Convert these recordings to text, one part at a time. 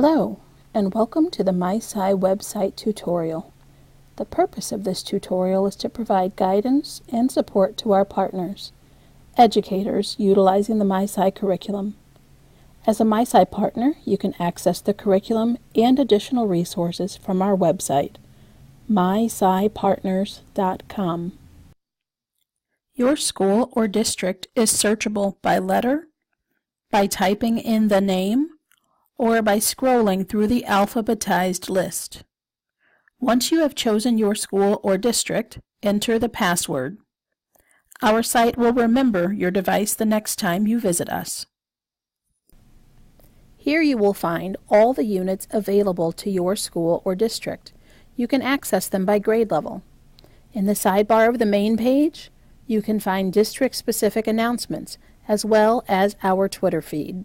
Hello, and welcome to the mySci website tutorial. The purpose of this tutorial is to provide guidance and support to our partners, educators utilizing the mySci curriculum. As a mySci partner, you can access the curriculum and additional resources from our website, myscipartners.com. Your school or district is searchable by letter, by typing in the name, or by scrolling through the alphabetized list. Once you have chosen your school or district, enter the password. Our site will remember your device the next time you visit us. Here you will find all the units available to your school or district. You can access them by grade level. In the sidebar of the main page, you can find district-specific announcements, as well as our Twitter feed.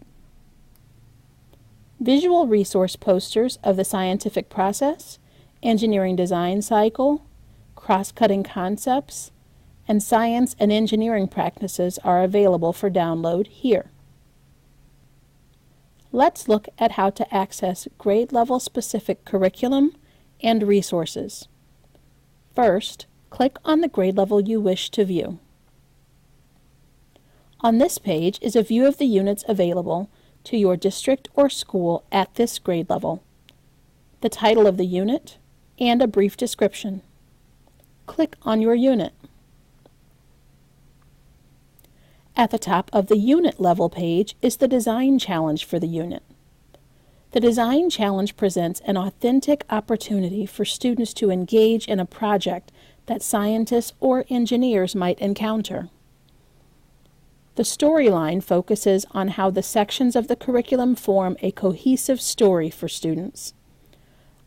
Visual resource posters of the scientific process, engineering design cycle, cross-cutting concepts, and science and engineering practices are available for download here. Let's look at how to access grade-level specific curriculum and resources. First, click on the grade level you wish to view. On this page is a view of the units available to your district or school at this grade level, the title of the unit, and a brief description. Click on your unit. At the top of the unit level page is the design challenge for the unit. The design challenge presents an authentic opportunity for students to engage in a project that scientists or engineers might encounter. The storyline focuses on how the sections of the curriculum form a cohesive story for students.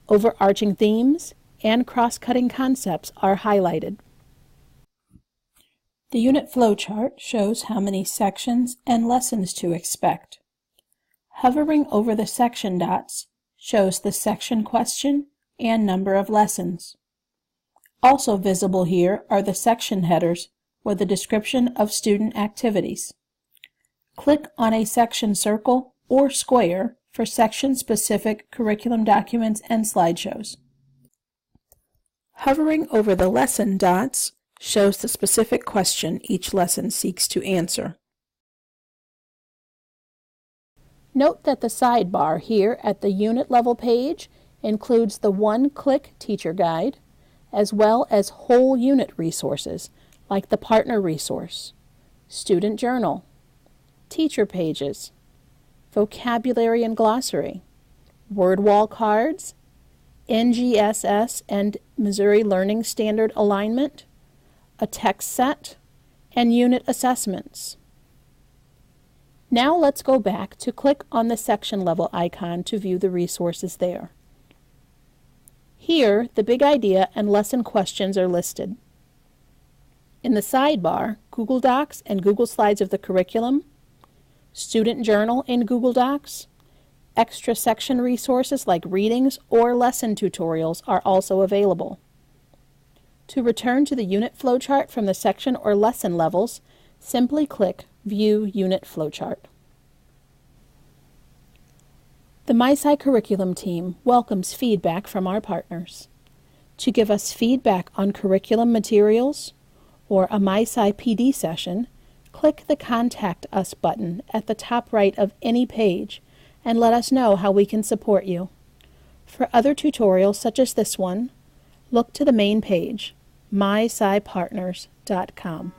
Overarching themes and cross-cutting concepts are highlighted. The unit flowchart shows how many sections and lessons to expect. Hovering over the section dots shows the section question and number of lessons. Also visible here are the section headers with the description of student activities. Click on a section circle or square for section-specific curriculum documents and slideshows. Hovering over the lesson dots shows the specific question each lesson seeks to answer. Note that the sidebar here at the unit level page includes the one-click teacher guide, as well as whole unit resources like the partner resource, student journal, teacher pages, vocabulary and glossary, word wall cards, NGSS and Missouri Learning Standard alignment, a text set, and unit assessments. Now let's go back to click on the section level icon to view the resources there. Here, the big idea and lesson questions are listed. In the sidebar, Google Docs and Google Slides of the curriculum, student journal in Google Docs, extra section resources like readings or lesson tutorials are also available. To return to the unit flowchart from the section or lesson levels, simply click View Unit Flowchart. The mySci curriculum team welcomes feedback from our partners. To give us feedback on curriculum materials or a mySci PD session, click the Contact Us button at the top right of any page and let us know how we can support you. For other tutorials such as this one, look to the main page, myscipartners.com.